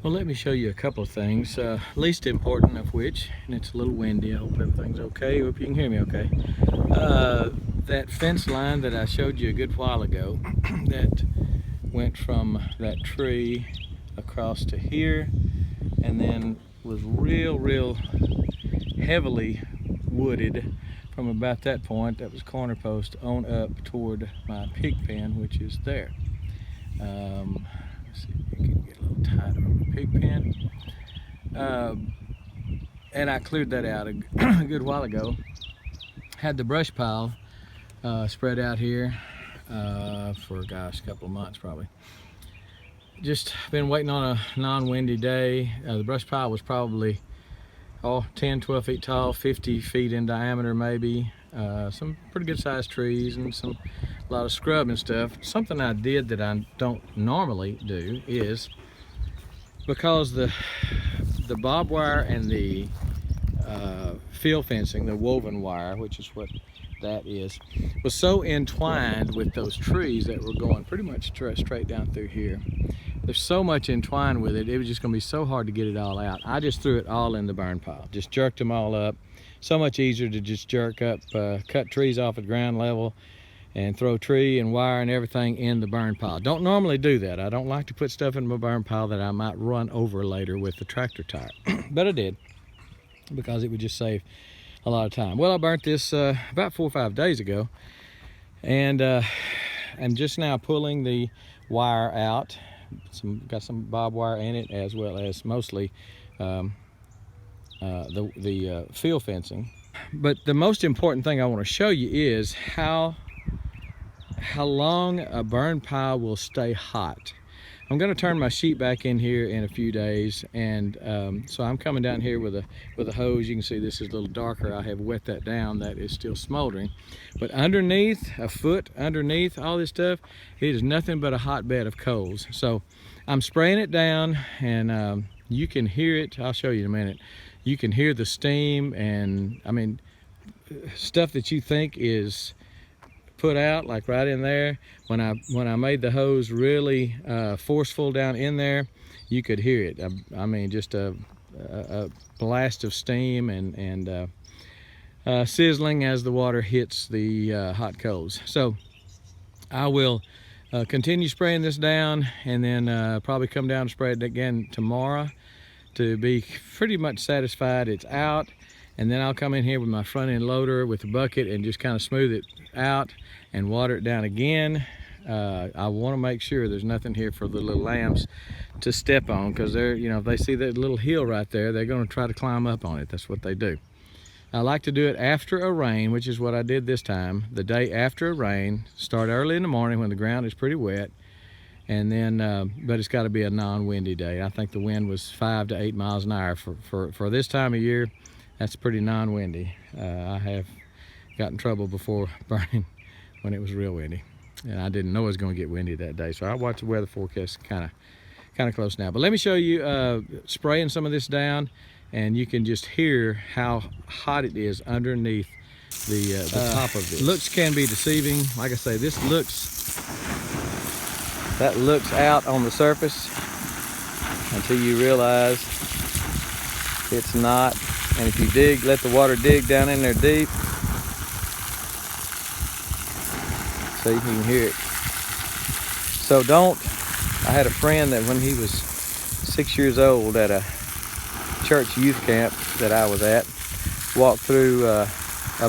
Well, let me show you a couple of things, least important of which, and it's a little windy, I hope everything's okay. I hope you can hear me okay. That fence line that I showed you a good while ago that went from that tree across to here and then was real heavily wooded from about that point, that was corner post, on up toward my pig pen, which is there. Let's see if you can get a little tighter on the pig pen. And I cleared that out a good while ago. Had the brush pile spread out here for, gosh, a couple of months probably. Just been waiting on a non-windy day. The brush pile was probably 10, 12 feet tall, 50 feet in diameter maybe. Some pretty good sized trees and a lot of scrub and stuff. Something I did that I don't normally do is, because the barbed wire and the field fencing, the woven wire, which is what that is, was so entwined with those trees that were going pretty much straight down through here. There's so much entwined with it, it was just going to be so hard to get it all out. I just threw it all in the burn pile, just jerked them all up. So much easier to just jerk up, cut trees off at ground level and throw tree and wire and everything in the burn pile. Don't normally do that. I don't like to put stuff in my burn pile that I might run over later with the tractor tire, but I did, because it would just save a lot of time. Well, I burnt this about 4 or 5 days ago, and I'm just now pulling the wire out. Got some barbed wire in it, as well as mostly the field fencing. But the most important thing I want to show you is how long a burn pile will stay hot. I'm going to turn my sheet back in here in a few days, and so I'm coming down here with a hose. You can see this is a little darker. I have wet that down. That is still smoldering, but underneath, a foot underneath all this stuff, it is nothing but a hotbed of coals. So I'm spraying it down, and you can hear it. I'll show you in a minute. You can hear the steam, and I mean, stuff that you think is put out, like right in there. When I made the hose really forceful down in there, you could hear it. I mean, just a blast of steam and sizzling as the water hits the hot coals. So I will continue spraying this down, and then probably come down and spray it again tomorrow to be pretty much satisfied it's out. And then I'll come in here with my front end loader with a bucket and just kind of smooth it out and water it down again. I want to make sure there's nothing here for the little lambs to step on, because they're, you know, if they see that little hill right there, they're going to try to climb up on it. That's what they do. I like to do it after a rain, which is what I did this time. The day after a rain, start early in the morning when the ground is pretty wet, and then but it's got to be a non-windy day. I think the wind was 5 to 8 miles an hour for this time of year. That's pretty non-windy. I have got in trouble before burning when it was real windy, and I didn't know it was going to get windy that day. So I watched the weather forecast kind of close now. But let me show you spraying some of this down, and you can just hear how hot it is underneath the top of this. Looks can be deceiving. Like I say, that looks out on the surface until you realize it's not. And if you dig, let the water dig down in there deep, so you can hear it. So I had a friend that when he was 6 years old at a church youth camp that I was at, walked through a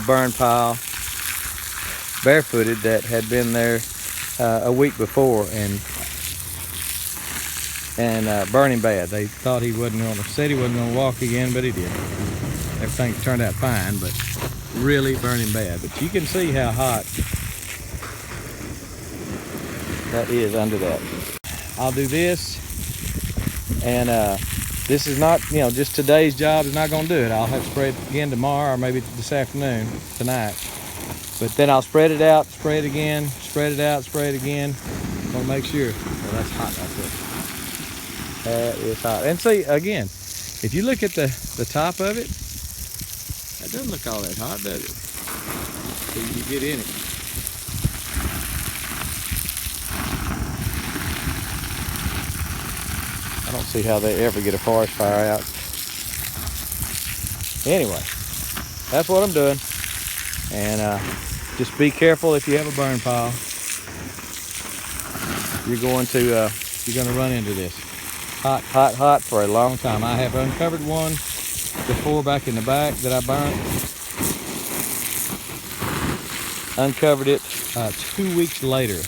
burn pile barefooted that had been there a week before, and burning bad. They thought he wasn't going to, said he wasn't going to walk again, but he did. Everything turned out fine, but really burning bad. But you can see how hot that is under that. I'll do this, and this is not, you know, just today's job is not going to do it. I'll have to spray it again tomorrow, or maybe this afternoon, tonight. But then I'll spread it out, spray it again, spread it out, spray it again. I'm going to make sure. Well, that's hot right there. That is hot. And see, again, if you look at the top of it, that doesn't look all that hot, does it? Until you get in it. I don't see how they ever get a forest fire out. Anyway, that's what I'm doing. And just be careful if you have a burn pile. You're going to run into this. Hot, hot, hot for a long time. I have uncovered one before back in the back that I burnt. Uncovered it 2 weeks later,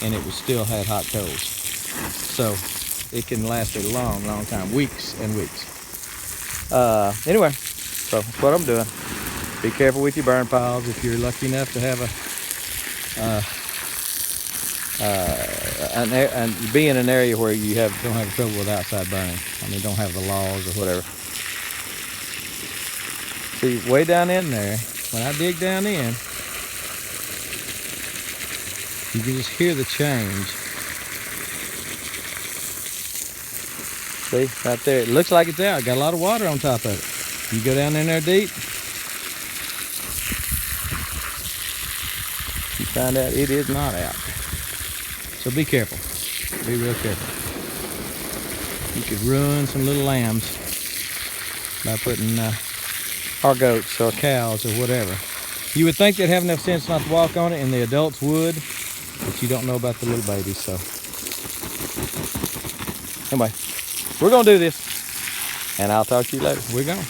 and it was still had hot coals. So it can last a long, long time, weeks and weeks. Anyway, so that's what I'm doing. Be careful with your burn piles. If you're lucky enough to have and be in an area where you don't have trouble with outside burning. I mean, don't have the laws or whatever. See, way down in there, when I dig down in, you can just hear the change. See, right there, it looks like it's out. Got a lot of water on top of it. You go down in there deep, you find out it is not out. So be careful. Be real careful. You could ruin some little lambs by putting, or goats or cows or whatever. You would think they'd have enough sense not to walk on it, and the adults would, but you don't know about the little babies, so. Anyway, we're gonna do this, and I'll talk to you later. We're gone.